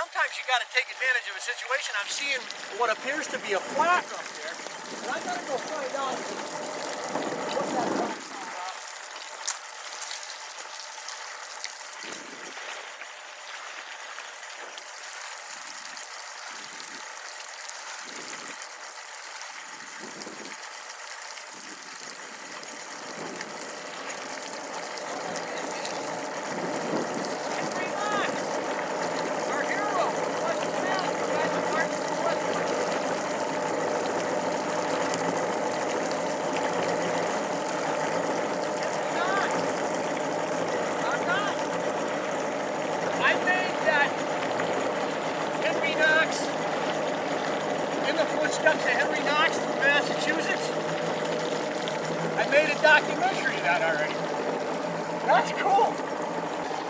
sometimes you got to take advantage of a situation. I'm seeing what appears to be a plaque up there, and I got to go find out what that plaque's all about. Footsteps of Henry Knox from Massachusetts. I made a documentary of that already. That's cool.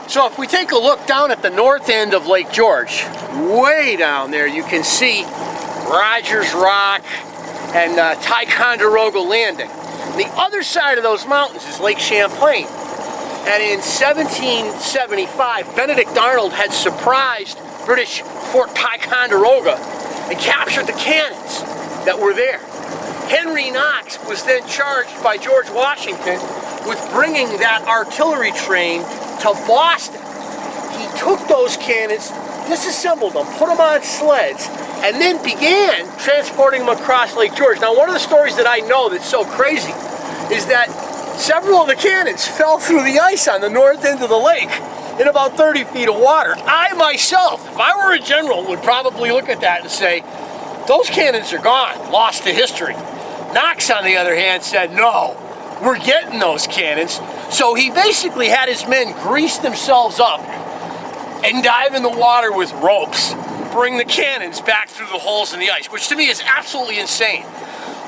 So if we take a look down at the north end of Lake George, way down there you can see Rogers Rock and Ticonderoga Landing. The other side of those mountains is Lake Champlain. And in 1775, Benedict Arnold had surprised British Fort Ticonderoga and captured the cannons that were there. Henry Knox was then charged by George Washington with bringing that artillery train to Boston. He took those cannons, disassembled them, put them on sleds, and then began transporting them across Lake George. Now, one of the stories that I know that's so crazy is that several of the cannons fell through the ice on the north end of the lake in about 30 feet of water. I myself, if I were a general, would probably look at that and say, those cannons are gone, lost to history. Knox, on the other hand, said, no, we're getting those cannons. So he basically had his men grease themselves up and dive in the water with ropes, bring the cannons back through the holes in the ice, which to me is absolutely insane.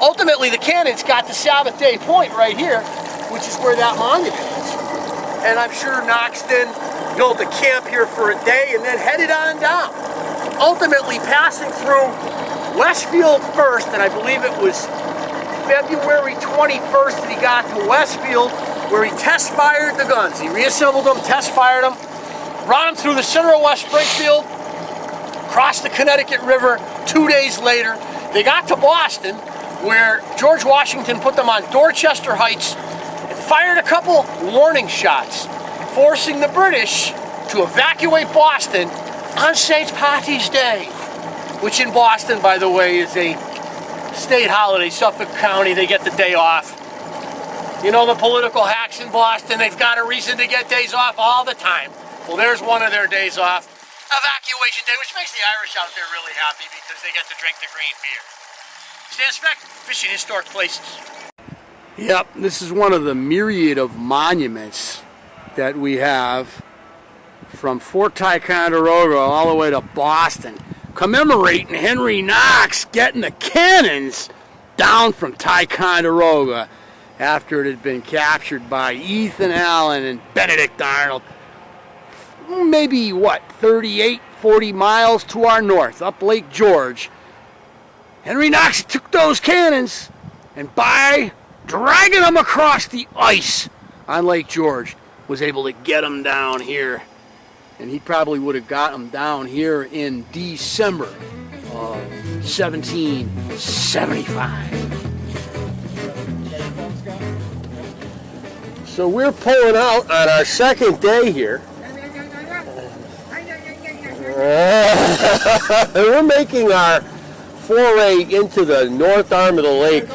Ultimately, the cannons got to Sabbath Day Point right here, which is where that monument is. And I'm sure Knox then built a camp here for a day and then headed on down. Ultimately passing through Westfield first, and I believe it was February 21st that he got to Westfield, where he test fired the guns. He reassembled them, test fired them, brought them through the center of West Springfield, crossed the Connecticut River. 2 days later, they got to Boston, where George Washington put them on Dorchester Heights and fired a couple warning shots, forcing the British to evacuate Boston on St. Patty's Day, which in Boston, by the way, is a state holiday. Suffolk County, they get the day off. You know, the political hacks in Boston, they've got a reason to get days off all the time. Well, there's one of their days off. Evacuation Day, which makes the Irish out there really happy because they get to drink the green beer. Stands back, fishing historic places. Yep, this is one of the myriad of monuments that we have from Fort Ticonderoga all the way to Boston, commemorating Henry Knox getting the cannons down from Ticonderoga after it had been captured by Ethan Allen and Benedict Arnold. Maybe, 38, 40 miles to our north, up Lake George. Henry Knox took those cannons, and by dragging them across the ice on Lake George, was able to get them down here. And he probably would have got them down here in December of 1775. So we're pulling out on our second day here. We're making our foray into the north arm of the lake.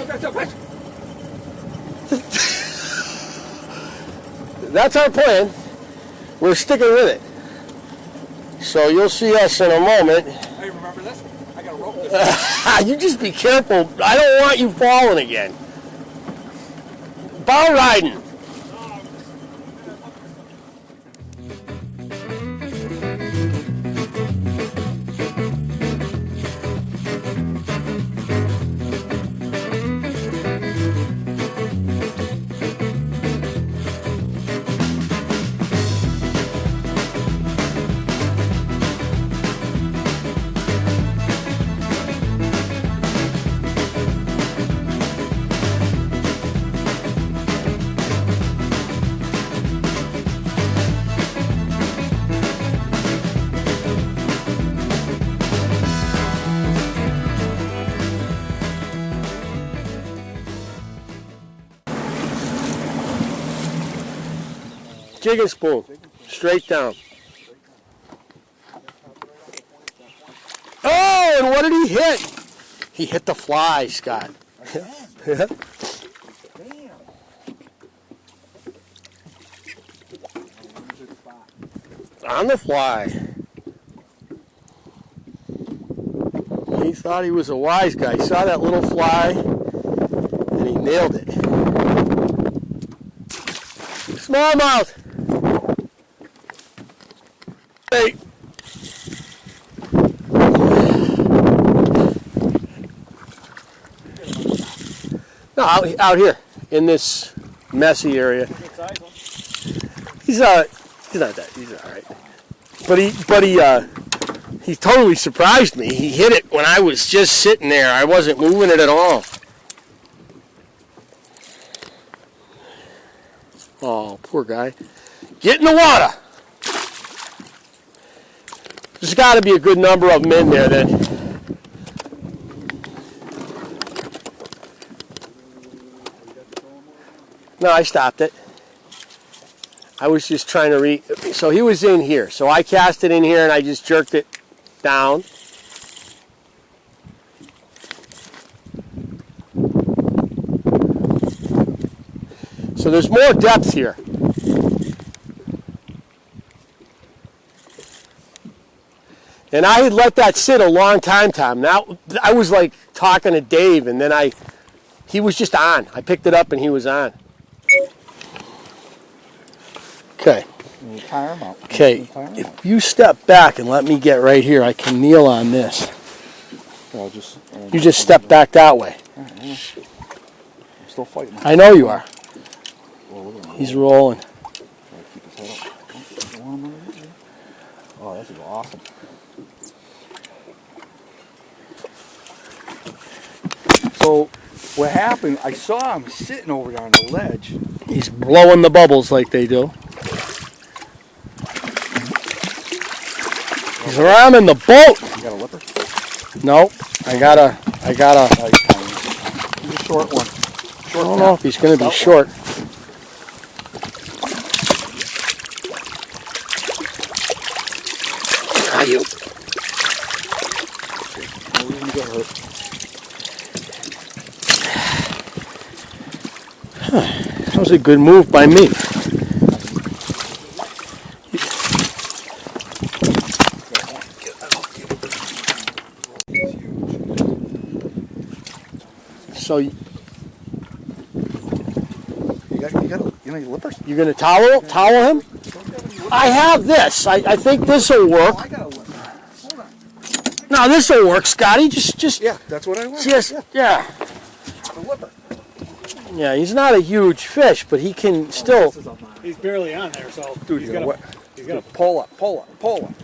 That's our plan. We're sticking with it. So you'll see us in a moment. Hey, remember this? I got a rope this. You just be careful. I don't want you falling again. Bow riding. Jigging spoon. Straight down. Oh, and what did he hit? He hit the fly, Scott. Damn. On the fly. He thought he was a wise guy. He saw that little fly and he nailed it. Smallmouth! Hey! No, out here in this messy area. He's not that. He's all right. But he totally surprised me. He hit it when I was just sitting there. I wasn't moving it at all. Oh, poor guy. Get in the water. There's got to be a good number of them in there then. No, I stopped it. I was just trying to so he was in here. So I cast it in here and I just jerked it down. So there's more depth here. And I had let that sit a long time, Tom. Now I was like talking to Dave, and then he was just on. I picked it up and he was on. Okay. Okay, if you step back and let me get right here, I can kneel on this. You just step back that way. I'm still fighting. I know you are. He's rolling. Oh, this is awesome. So, what happened, I saw him sitting over there on the ledge. He's blowing the bubbles like they do. He's around in the boat. You got a lipper? No, I got a. He's a short one. I don't know if he's going to be short. Are you? That was a good move by me. So you got any lippers? You're going to towel him? I have this. I think this will work. Oh, I got a lipper. Hold on. No, this will work, Scotty. Just yeah, that's what I want. Yeah. A lipper. Yeah, he's not a huge fish, but he can still. He's barely on there, so dude, he's gonna pull up.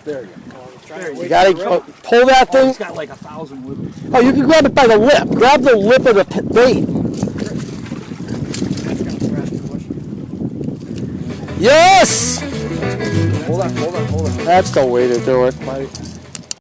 There you go. You gotta pull that thing. He's got like 1,000 lippers. Oh, you can grab it by the lip. Grab the lip of the bait. Yes! Hold on. That's the way to do it, buddy.